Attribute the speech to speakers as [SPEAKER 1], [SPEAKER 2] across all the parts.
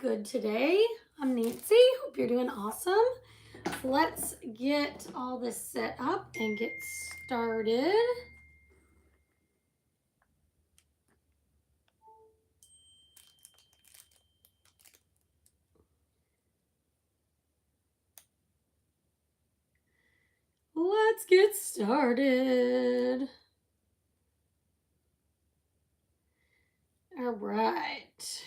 [SPEAKER 1] good today. I'm Nancy. Hope you're doing awesome. Let's get all this set up and get started. Let's get started. All right.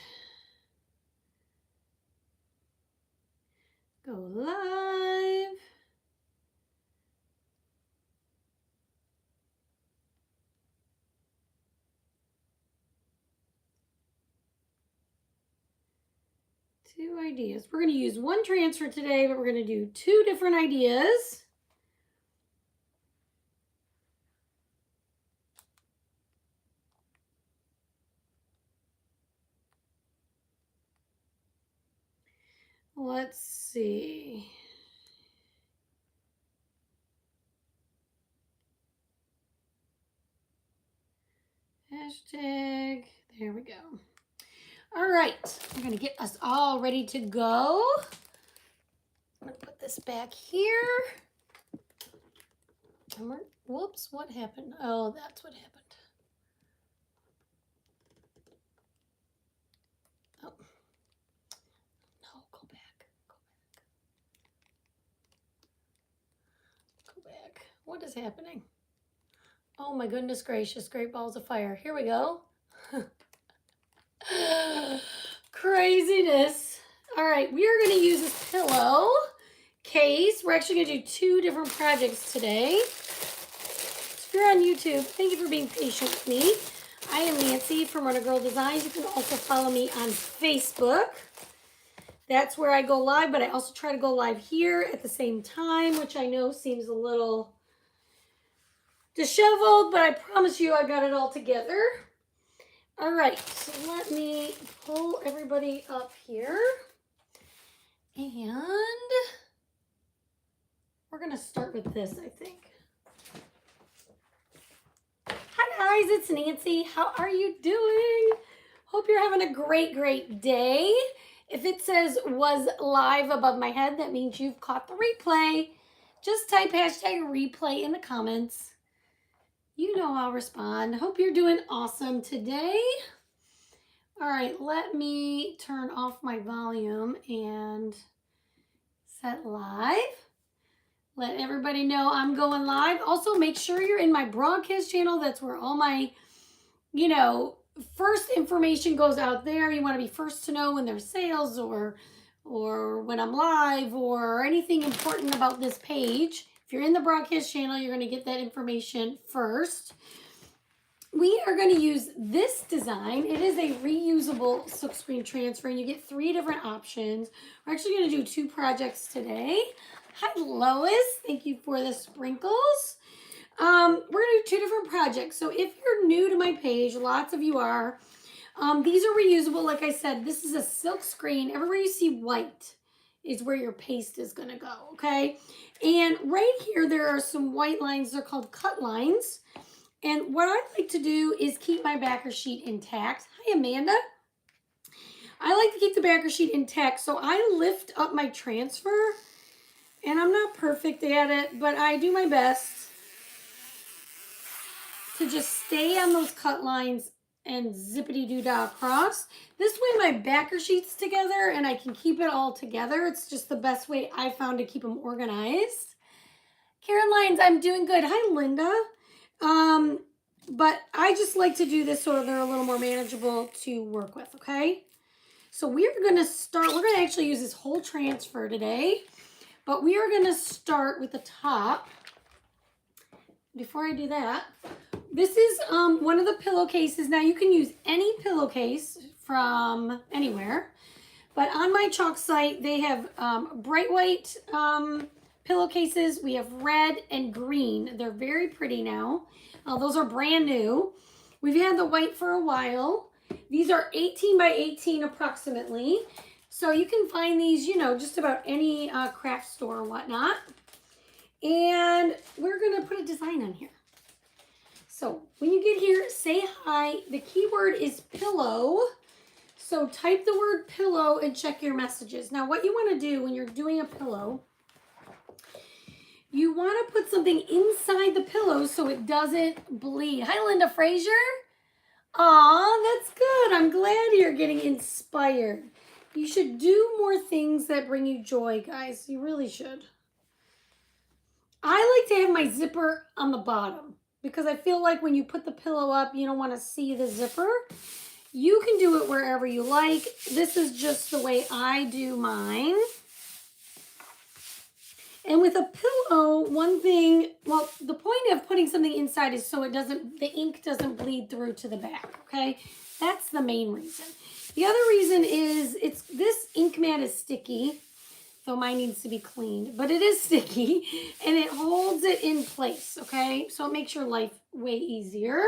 [SPEAKER 1] Go live. Two ideas. We're going to use one transfer today, but we're going to do two different ideas. Let's see. Hashtag. There we go. All right, I'm gonna get us all ready to go. I'm gonna put this back here. Whoops, what happened? Oh, that's what happened. Oh, no, go back. Go back. What is happening? Oh my goodness gracious, great balls of fire. Here we go. Craziness. All right, we are going to use this pillow case. We're actually going to do two different projects today. If you're on YouTube, thank you for being patient with me. I am Nancy from Runner Girl Designs. You can also follow me on Facebook. That's where I go live, but I also try to go live here at the same time, which I know seems a little disheveled, but I promise you I got it all together. All right, so let me pull everybody up here. And we're going to start with this, I think. Hi guys, it's Nancy. How are you doing? Hope you're having a great day. If it says was live above my head, that means you've caught the replay. Just type hashtag replay in the comments. You know I'll respond. Hope you're doing awesome today. All right, let me turn off my volume and set live. Let everybody know I'm going live. Also, make sure you're in my broadcast channel. That's where all my, first information goes out there. You want to be first to know when there's sales or when I'm live or anything important about this page. If you're in the broadcast channel, you're going to get that information first. We are going to use this design. It is a reusable silkscreen transfer, and you get three different options. We're actually going to do two projects today. Hi, Lois. Thank you for the sprinkles. We're going to do two different projects. So if you're new to my page, lots of you are, these are reusable. Like I said, this is a silk screen. Everywhere you see white is where your paste is going to go, okay? And right here, there are some white lines. They're called cut lines. And what I like to do is keep my backer sheet intact. Hi, Amanda. I like to keep the backer sheet intact, so I lift up my transfer. And I'm not perfect at it, but I do my best to just stay on those cut lines and zippity-doo-dah across. This way my backer sheet's together and I can keep it all together. It's just the best way I found to keep them organized. Karen Lyons, I'm doing good. Hi, Linda. But I just like to do this so they're a little more manageable to work with, okay? So we're going to actually use this whole transfer today. But we are going to start with the top. Before I do that, this is one of the pillowcases. Now, you can use any pillowcase from anywhere. But on my chalk site, they have bright white pillowcases. We have red and green. They're very pretty now. Those are brand new. We've had the white for a while. These are 18 by 18 approximately. So you can find these, just about any craft store or whatnot. And we're going to put a design on here. So when you get here, say hi. The keyword is pillow. So type the word pillow and check your messages. Now, what you want to do when you're doing a pillow, you want to put something inside the pillow so it doesn't bleed. Hi, Linda Frazier. Aw, that's good. I'm glad you're getting inspired. You should do more things that bring you joy, guys. You really should. I like to have my zipper on the bottom because I feel like when you put the pillow up, you don't want to see the zipper. You can do it wherever you like. This is just the way I do mine. And with a pillow, one thing, well, the point of putting something inside is so the ink doesn't bleed through to the back, okay? That's the main reason. The other reason is this ink mat is sticky, so mine needs to be cleaned, but it is sticky and it holds it in place, okay? So it makes your life way easier.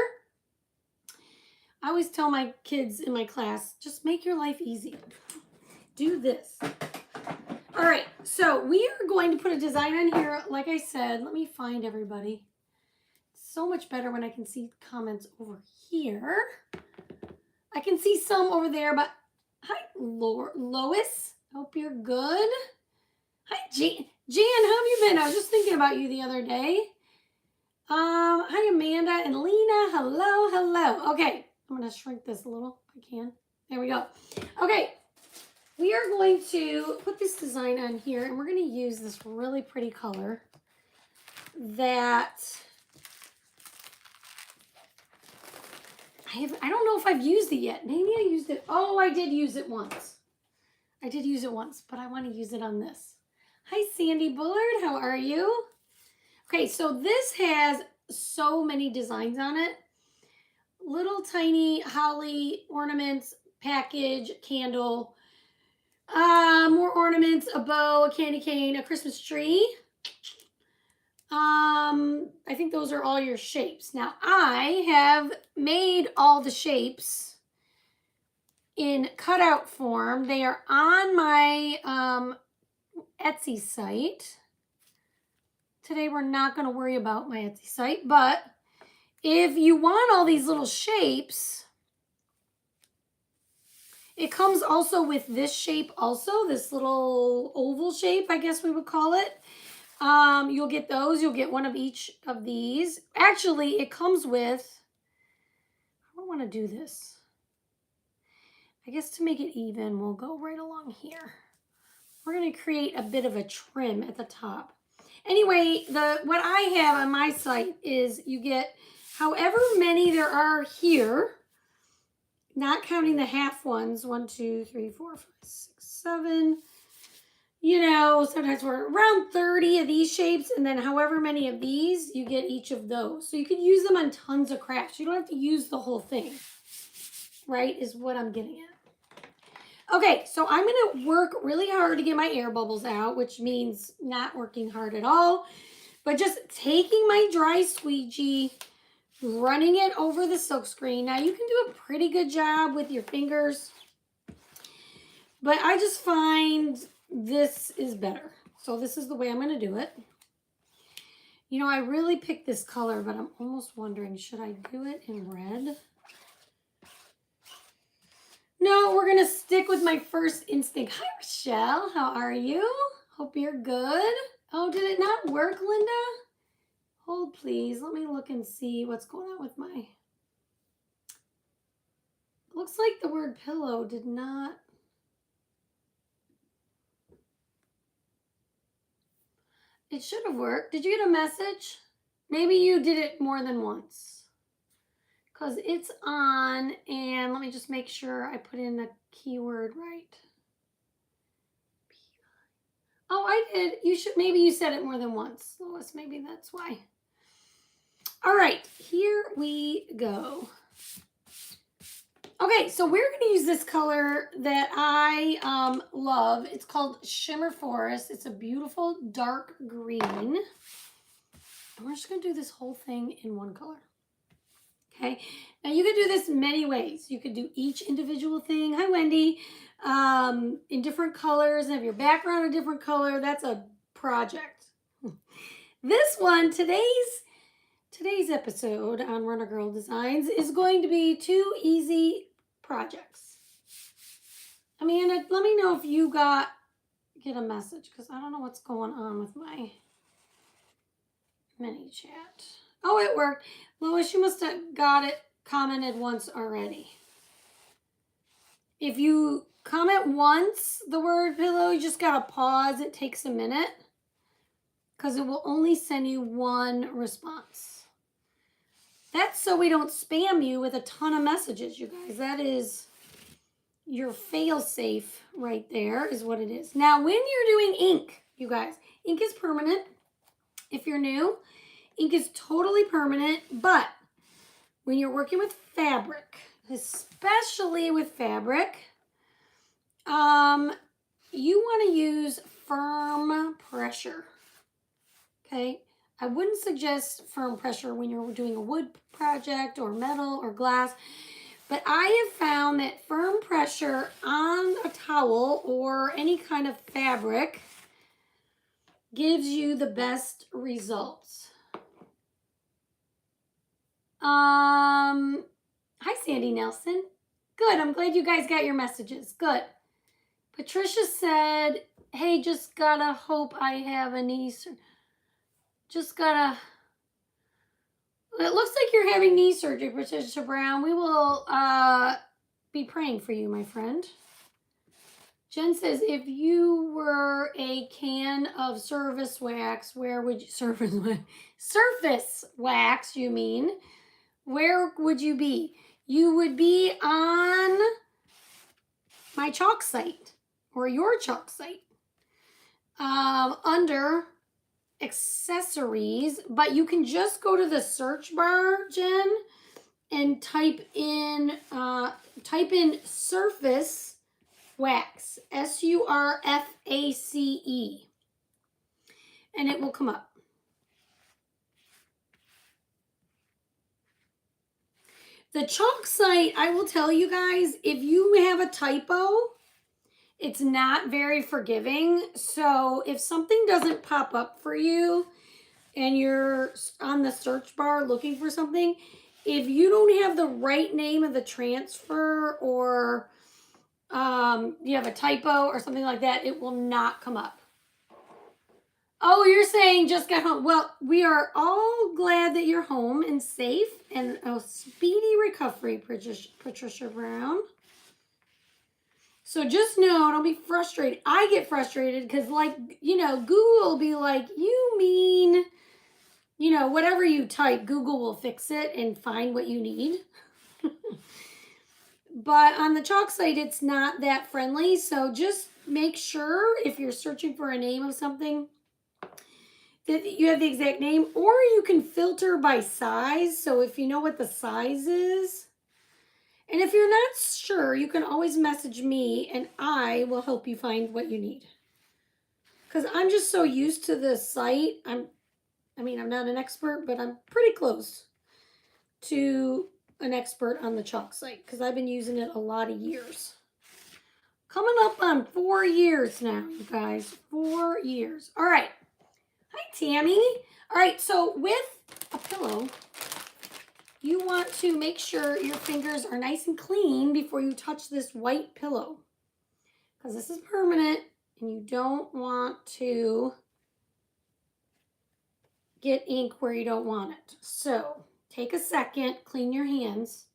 [SPEAKER 1] I always tell my kids in my class, just make your life easy. Do this. All right, so we are going to put a design on here. Like I said, let me find everybody. It's so much better when I can see comments over here. I can see some over there, but hi, Lois. Hope you're good. Hi, Jan. Jan, how have you been? I was just thinking about you the other day. Hi, Amanda and Lena. Hello, hello. Okay, I'm going to shrink this a little if I can. There we go. Okay. We are going to put this design on here, and we're going to use this really pretty color that I don't know if I've used it yet. Maybe I used it. Oh, I did use it once. I did use it once, but I want to use it on this. Hi, Sandy Bullard. How are you? Okay, so this has so many designs on it. Little tiny holly ornaments, package, candle, more ornaments, a bow, a candy cane, a Christmas tree. I think those are all your shapes. Now, I have made all the shapes in cutout form. They are on my Etsy site. Today, we're not going to worry about my Etsy site, but if you want all these little shapes, it comes also with this shape also, this little oval shape, I guess we would call it. You'll get those. You'll get one of each of these. Actually, it comes with, I don't want to do this. I guess to make it even, we'll go right along here. We're going to create a bit of a trim at the top. Anyway, what I have on my site is you get however many there are here, not counting the half ones, 1, 2, 3, 4, 5, 6, 7. You know, sometimes we're around 30 of these shapes, and then however many of these, you get each of those. So you could use them on tons of crafts. You don't have to use the whole thing, right, is what I'm getting at. Okay, so I'm going to work really hard to get my air bubbles out, which means not working hard at all, but just taking my dry squeegee, running it over the silk screen. Now, you can do a pretty good job with your fingers, but I just find this is better. So this is the way I'm going to do it. You know, I really picked this color, but I'm almost wondering, should I do it in red? No, we're going to stick with my first instinct. Hi, Rochelle. How are you? Hope you're good. Oh, did it not work, Linda? Hold, please. Let me look and see what's going on with my... Looks like the word pillow did not... It should have worked. Did you get a message? Maybe you did it more than once. Because it's on, and let me just make sure I put in the keyword right. Oh, I did. You should, maybe you said it more than once, Lois. Maybe that's why. All right, here we go. Okay, so we're going to use this color that I love. It's called Shimmer Forest. It's a beautiful dark green. And we're just going to do this whole thing in one color. Okay, now you could do this many ways. You could do each individual thing. Hi, Wendy. In different colors, and have your background a different color. That's a project. This one, today's episode on Runner Girl Designs is going to be 2 easy projects. Amanda, let me know if you get a message, because I don't know what's going on with my mini chat. Oh, it worked. Lois, you must have got it commented once already. If you comment once the word pillow, you just gotta pause. It takes a minute because it will only send you one response. That's so we don't spam you with a ton of messages, you guys. That is your fail-safe right there is what it is. Now, when you're doing ink, you guys, ink is permanent. If you're new, ink is totally permanent, but when you're working with fabric, especially with fabric, you want to use firm pressure, okay? I wouldn't suggest firm pressure when you're doing a wood project or metal or glass, but I have found that firm pressure on a towel or any kind of fabric gives you the best results. Hi, Sandy Nelson. Good, I'm glad you guys got your messages. Good. Patricia said, hey, just gotta hope I have a niece. Just gotta... It looks like you're having knee surgery, Patricia Brown. We will be praying for you, my friend. Jen says, if you were a can of surface wax, where would you... Surface wax, you mean. Where would you be? You would be on my chalk site or your chalk site under accessories, but you can just go to the search bar, Jen, and type in surface wax, SURFACE, and it will come up. The chalk site, I will tell you guys, if you have a typo, it's not very forgiving. So if something doesn't pop up for you and you're on the search bar looking for something, if you don't have the right name of the transfer or you have a typo or something like that, it will not come up. Oh, you're saying just got home. Well, we are all glad that you're home and safe and a speedy recovery, Patricia Brown. So just know, don't be frustrated. I get frustrated because, like, Google will be like, you mean, whatever you type, Google will fix it and find what you need. But on the chalk site, it's not that friendly. So just make sure if you're searching for a name of something that you have the exact name, or you can filter by size. So if you know what the size is, and if you're not sure, you can always message me and I will help you find what you need. Because I'm just so used to the site. I'm not an expert, but I'm pretty close to an expert on the chalk site because I've been using it a lot of years. Coming up on 4 years now, you guys. 4 years. All right. Hi, Tammy. All right, so with a pillow, you want to make sure your fingers are nice and clean before you touch this white pillow. Because this is permanent and you don't want to get ink where you don't want it. So take a second, clean your hands.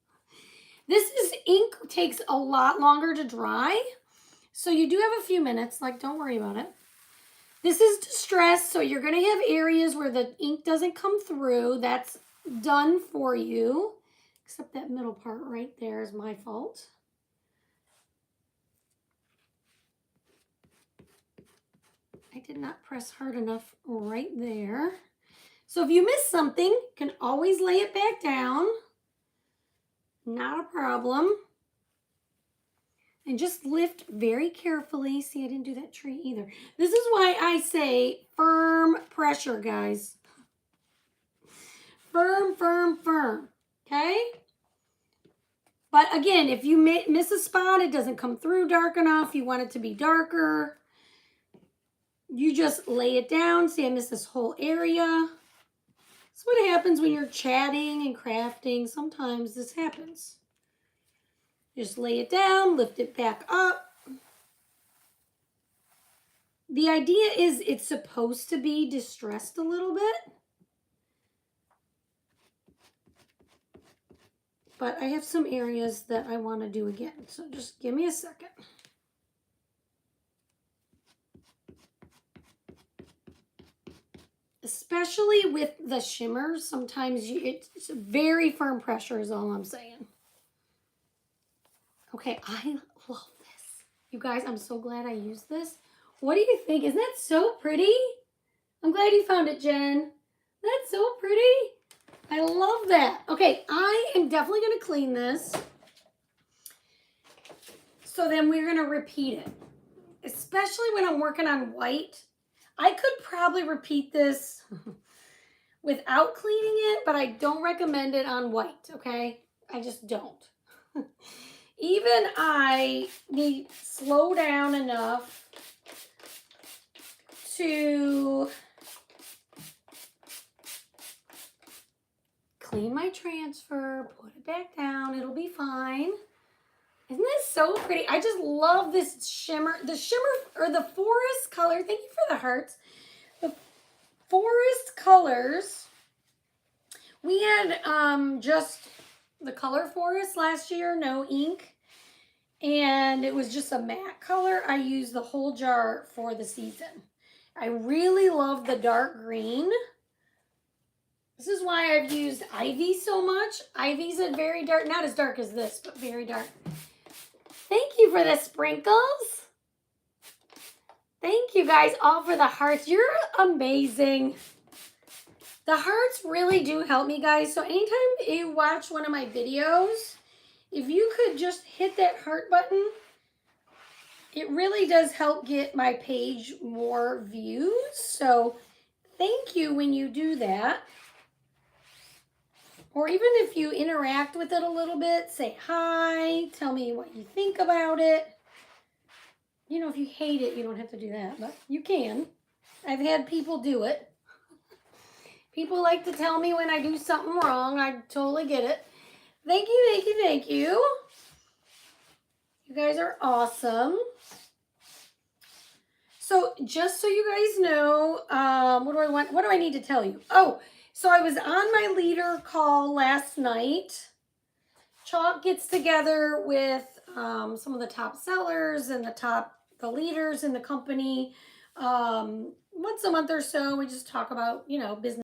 [SPEAKER 1] Ink takes a lot longer to dry. So you do have a few minutes, don't worry about it. This is distress, so you're going to have areas where the ink doesn't come through. That's done for you, except that middle part right there is my fault. I did not press hard enough right there. So if you miss something, you can always lay it back down. Not a problem. And just lift very carefully. See, I didn't do that tree either. This is why I say firm pressure, guys. Firm, firm, firm. Okay? But again, if you miss a spot, it doesn't come through dark enough, you want it to be darker, you just lay it down. See, I missed this whole area. That's what happens when you're chatting and crafting. Sometimes this happens. Just lay it down, lift it back up. The idea is it's supposed to be distressed a little bit. But I have some areas that I want to do again. So just give me a second. Especially with the shimmers, sometimes it's very firm pressure is all I'm saying. Okay, I love this. You guys, I'm so glad I used this. What do you think? Isn't that so pretty? I'm glad you found it, Jen. That's so pretty. I love that. Okay, I am definitely going to clean this. So then we're going to repeat it. Especially when I'm working on white. I could probably repeat this without cleaning it, but I don't recommend it on white, okay? I just don't. Even I need to slow down enough to clean my transfer, put it back down, it'll be fine. Isn't this so pretty? I just love this shimmer. The shimmer, or the forest color, thank you for the hearts. The forest colors, we had just the color forest last year, no ink. And it was just a matte color. I used the whole jar for the season. I really love the dark green. This is why I've used Ivy so much. Ivy's a very dark, not as dark as this, but very dark. Thank you for the sprinkles. Thank you guys all for the hearts. You're amazing. The hearts really do help me, guys. So anytime you watch one of my videos, if you could just hit that heart button, it really does help get my page more views. So thank you when you do that. Or even if you interact with it a little bit, say hi, tell me what you think about it. You know, if you hate it, you don't have to do that, but you can. I've had people do it. People like to tell me when I do something wrong. I totally get it. Thank you, thank you, thank you. You guys are awesome. So just so you guys know, what do I need to tell you? Oh, so I was on my leader call last night. Chalk gets together with some of the top sellers and the leaders in the company. Once a month or so, we just talk about, business.